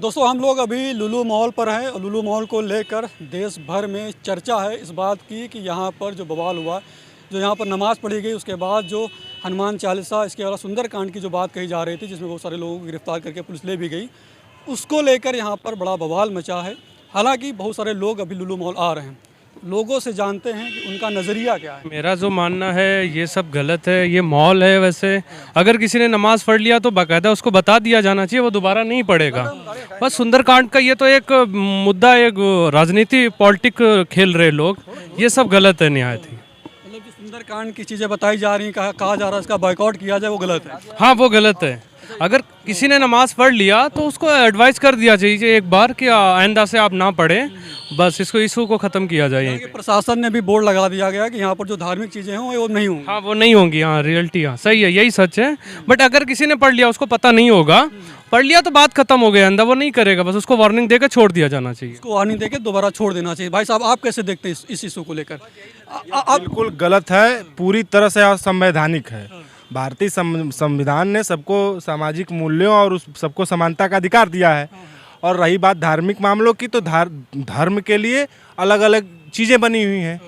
दोस्तों हम लोग अभी लुलु मॉल पर हैं और लुलु मॉल को लेकर देश भर में चर्चा है इस बात की कि यहाँ पर जो बवाल हुआ, जो यहाँ पर नमाज़ पढ़ी गई, उसके बाद जो हनुमान चालीसा, इसके अलावा सुंदरकांड की जो बात कही जा रही थी जिसमें बहुत सारे लोगों को गिरफ्तार करके पुलिस ले भी गई, उसको लेकर यहाँ पर बड़ा बवाल मचा है। हालांकि बहुत सारे लोग अभी लुलु मॉल आ रहे हैं, लोगों से जानते हैं कि उनका नज़रिया क्या है। मेरा जो मानना है ये सब गलत है। ये मॉल है, वैसे अगर किसी ने नमाज पढ़ लिया तो बाकायदा उसको बता दिया जाना चाहिए, वो दोबारा नहीं पढ़ेगा। बस सुंदरकांड का ये तो एक मुद्दा, एक राजनीति पॉलिटिक खेल रहे लोग, ये सब गलत है निहायत ही। मतलब जो सुंदरकांड की चीज़ें बताई जा रही हैं, कहा जा रहा है इसका बायकॉट किया जाए, वो गलत है। हाँ, वो गलत है। अगर किसी ने नमाज पढ़ लिया तो उसको एडवाइस कर दिया चाहिए एक बार कि आइंदा से आप ना पढ़ें, बस इसको इशू को ख़त्म किया जाए यहीं पे। प्रशासन ने भी बोर्ड लगा दिया गया कि यहाँ पर जो धार्मिक चीज़ें हैं वो नहीं होंगी। हाँ, वो नहीं होंगी। हाँ, रियलिटी, हाँ सही है, यही सच है। बट अगर किसी ने पढ़ लिया, उसको पता नहीं होगा, पढ़ लिया तो बात खत्म हो गया, अंदर वो नहीं करेगा, बस उसको वार्निंग देकर छोड़ दिया जाना चाहिए। उसको वार्निंग देकर दोबारा छोड़ देना चाहिए। भाई साहब, आप कैसे देखते हैं इस इशू को लेकर? बिल्कुल गलत है, पूरी तरह से असंवैधानिक है। भारतीय संविधान ने सबको सामाजिक मूल्यों और सबको समानता का अधिकार दिया है। और रही बात धार्मिक मामलों की, तो धर्म के लिए अलग अलग चीज़ें बनी हुई हैं।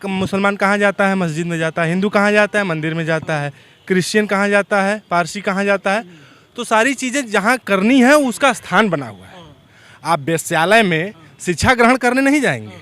मुसलमान कहाँ जाता है? मस्जिद में जाता है। हिंदू कहाँ जाता है? मंदिर में जाता है। क्रिश्चियन कहाँ जाता है? पारसी कहाँ जाता है? तो सारी चीज़ें जहाँ करनी है उसका स्थान बना हुआ है। आप वेश्यालय में शिक्षा ग्रहण करने नहीं जाएंगे।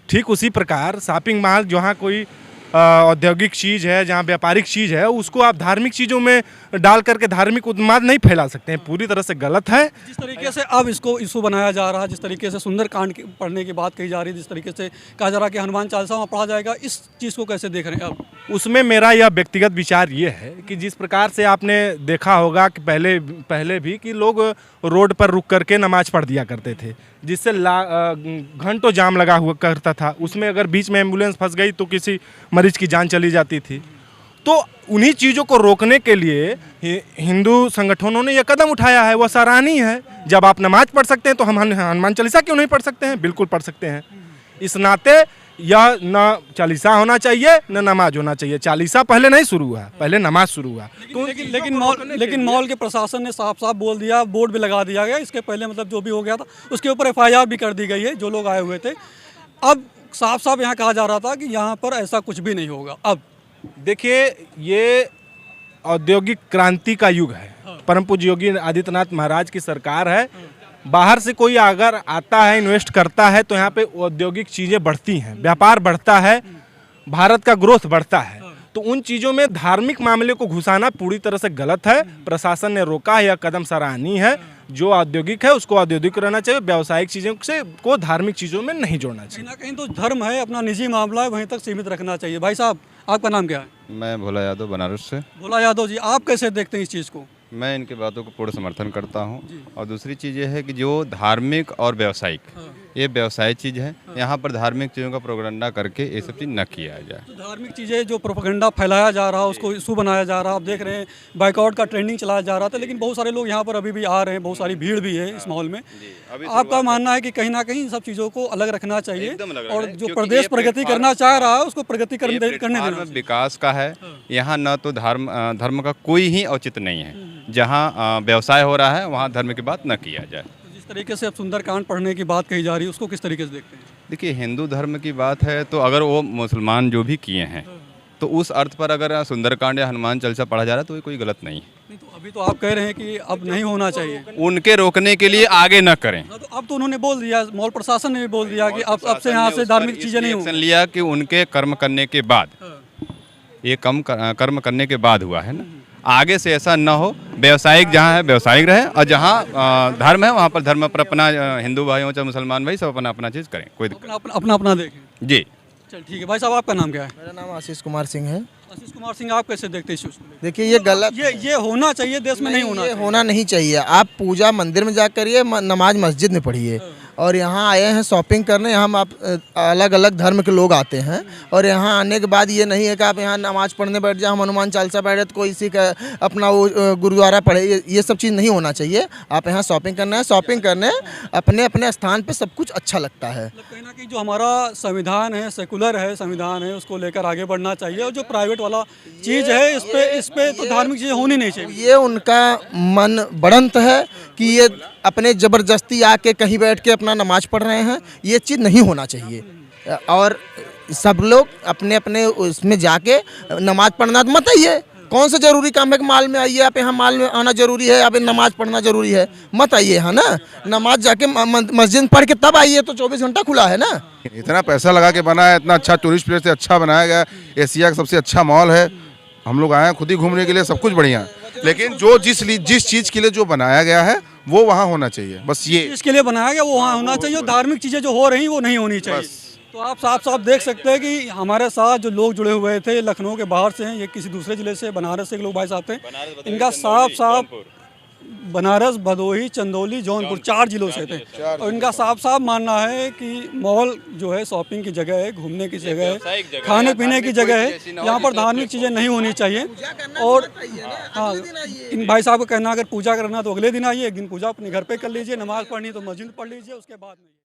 ठीक उसी प्रकार शॉपिंग मॉल, जहाँ कोई औद्योगिक चीज़ है, जहाँ व्यापारिक चीज़ है, उसको आप धार्मिक चीज़ों में डाल करके धार्मिक उन्माद नहीं फैला सकते हैं। पूरी तरह से गलत है। जिस तरीके से अब इसको इशू बनाया जा रहा है, जिस तरीके से सुंदरकांड पढ़ने की बात कही जा रही है, जिस तरीके से कहा जा रहा है कि हनुमान चालीसा वहाँ पढ़ा जाएगा, इस चीज़ को कैसे देख रहे हैं अब? उसमें मेरा यह व्यक्तिगत विचार ये है कि जिस प्रकार से आपने देखा होगा कि पहले भी कि लोग रोड पर रुक करके नमाज पढ़ दिया करते थे, जिससे घंटों जाम लगा हुआ करता था। उसमें अगर बीच में एम्बुलेंस फंस गई तो किसी मरीज की जान चली जाती थी। तो उन्हीं चीज़ों को रोकने के लिए हिंदू संगठनों ने यह कदम उठाया है, वह सराहनीय है। जब आप नमाज पढ़ सकते हैं तो हम हनुमान चालीसा क्यों नहीं पढ़ सकते हैं? बिल्कुल पढ़ सकते हैं। इस नाते यह न चालीसा होना चाहिए न नमाज होना चाहिए। चालीसा पहले नहीं शुरू हुआ, पहले नमाज शुरू हुआ। लेकिन मॉल के प्रशासन ने साफ साफ बोल दिया, बोर्ड भी लगा दिया गया। इसके पहले मतलब जो भी हो गया था उसके ऊपर FIR भी कर दी गई है, जो लोग आए हुए थे। अब साफ साफ यहाँ कहा जा रहा था कि यहाँ पर ऐसा कुछ भी नहीं होगा। अब देखिए, ये औद्योगिक क्रांति का युग है। परम पूज्य योगी आदित्यनाथ महाराज की सरकार है। बाहर से कोई अगर आता है, इन्वेस्ट करता है, तो यहाँ पे औद्योगिक चीज़ें बढ़ती हैं, व्यापार बढ़ता है, भारत का ग्रोथ बढ़ता है। तो उन चीज़ों में धार्मिक मामले को घुसाना पूरी तरह से गलत है। प्रशासन ने रोका है, यह कदम सराहनीय है। जो औद्योगिक है उसको औद्योगिक रहना चाहिए, व्यावसायिक चीज़ों से को धार्मिक चीज़ों में नहीं जोड़ना चाहिए। कहीं ना कहीं तो धर्म है, अपना निजी मामला है, वहीं तक सीमित रखना चाहिए। भाई साहब, आपका नाम क्या है? मैं भोला यादव, बनारस से। भोला यादव जी, आप कैसे देखते हैं इस चीज़ को? मैं इनकी बातों को पूर्ण समर्थन करता हूं। और दूसरी चीज़ ये है कि जो धार्मिक और व्यावसायिक, ये व्यवसाय चीज़ है। यहाँ पर धार्मिक चीज़ों का प्रोपेगेंडा करके ये सब चीज़ न किया जाए। तो धार्मिक चीज़ें जो प्रोपेगेंडा फैलाया जा रहा है, उसको इशू बनाया जा रहा है। आप देख रहे हैं बाइकआउट का ट्रेंडिंग चलाया जा रहा था, लेकिन बहुत सारे लोग यहाँ पर अभी भी आ रहे हैं, बहुत सारी भीड़ भी है इस मॉल में। आपका मानना है कि कहीं ना कहीं इन सब चीज़ों को अलग रखना चाहिए और जो प्रदेश प्रगति करना चाह रहा है उसको प्रगति करने देना, विकास का है। यहाँ न तो धर्म का कोई ही औचित्य नहीं है। जहाँ व्यवसाय हो रहा है वहाँ धर्म की बात न किया जाए। जिस तरीके से अब सुंदरकांड पढ़ने की बात कही जा रही है, उसको किस तरीके से देखते हैं? देखिए, हिंदू धर्म की बात है तो अगर वो मुसलमान जो भी किए हैं तो उस अर्थ पर अगर सुंदरकांड या हनुमान चालीसा पढ़ा जा रहा है तो ये कोई गलत नहीं है। नहीं, तो अभी तो आप कह रहे हैं कि अब नहीं होना चाहिए। उनके रोकने के लिए आगे न करें। तो अब तो उन्होंने बोल दिया, मॉल प्रशासन ने भी बोल दिया कि अब से यहाँ से धार्मिक चीज़ें नहीं होंगी। लिया कि उनके कर्म करने के बाद, ये कर्म करने के बाद हुआ है ना, आगे से ऐसा न हो। व्यवसायिक जहाँ है व्यवसायिक रहे और जहाँ धर्म है वहाँ पर धर्म पर अपना, हिंदू भाई हो चाहे मुसलमान भाई, सब अपना अपना चीज़ करें, कोई अपना देखें। जी चल ठीक है। भाई साहब, आपका नाम क्या है? मेरा नाम आशीष कुमार सिंह है। आशीष कुमार सिंह, आप कैसे देखते हैं इस चीज़ को? देखिए, ये गलत, ये होना चाहिए, देश में नहीं होना ये चाहिए। होना नहीं चाहिए। आप पूजा मंदिर में जाकर ये नमाज मस्जिद में पढ़िए। और यहाँ आए हैं शॉपिंग करने। हम आप अलग अलग धर्म के लोग आते हैं और यहाँ आने के बाद ये नहीं है कि आप यहाँ नमाज़ पढ़ने बैठ जाए, हम हनुमान चालीसा बैठे तो कोई इसी का अपना वो गुरुद्वारा पढ़े, ये सब चीज़ नहीं होना चाहिए। आप यहाँ शॉपिंग करना है, शॉपिंग करने अपने अपने स्थान पे सब कुछ अच्छा लगता है। मतलब कहीं ना कहीं जो हमारा संविधान है, सेकुलर है संविधान है, उसको लेकर आगे बढ़ना चाहिए। और जो प्राइवेट वाला चीज़ है इस पे तो धार्मिक चीज़ें होनी नहीं चाहिए। ये उनका मन बढ़ंत है कि ये अपने ज़बरदस्ती आके कहीं बैठ के अपना नमाज पढ़ रहे हैं, ये चीज़ नहीं होना चाहिए। और सब लोग अपने अपने उसमें जाके नमाज पढ़ना मत आइए। कौन सा जरूरी काम है कि माल में आइए, आप यहाँ माल में आना जरूरी है, आप नमाज पढ़ना जरूरी है, मत आइए यहाँ ना। नमाज जाके मस्जिद पढ़ के तब आइए, तो 24 घंटा खुला है ना। इतना पैसा लगा के बना है, इतना अच्छा टूरिस्ट प्लेस है, अच्छा बनाया गया, एशिया का सबसे अच्छा मॉल है। हम लोग आए हैं खुद ही घूमने के लिए, सब कुछ बढ़िया है, लेकिन जो जिस चीज़ के लिए जो बनाया गया है वो वहाँ होना चाहिए, बस ये इसके लिए बनाया गया वो वहाँ होना चाहिए। और धार्मिक चीज़ें जो हो रही वो नहीं होनी चाहिए। तो आप साफ साफ देख सकते हैं कि हमारे साथ जो लोग जुड़े हुए थे लखनऊ के बाहर से हैं, ये किसी दूसरे ज़िले से, बनारस से लोग भाई साहब थे। इनका साफ बनारस, भदोही, चंदौली, जौनपुर 4 जिलों से थे। और इनका साफ मानना है कि मॉल जो है शॉपिंग की जगह है, घूमने की जगह है, खाने पीने की जगह है, यहाँ पर धार्मिक चीज़ें नहीं होनी चाहिए। और हाँ, इन भाई साहब का कहना अगर पूजा करना तो अगले दिन आइए, एक दिन पूजा अपने घर पे कर लीजिए, नमाज़ पढ़नी तो मस्जिद में पढ़ लीजिए, उसके बाद में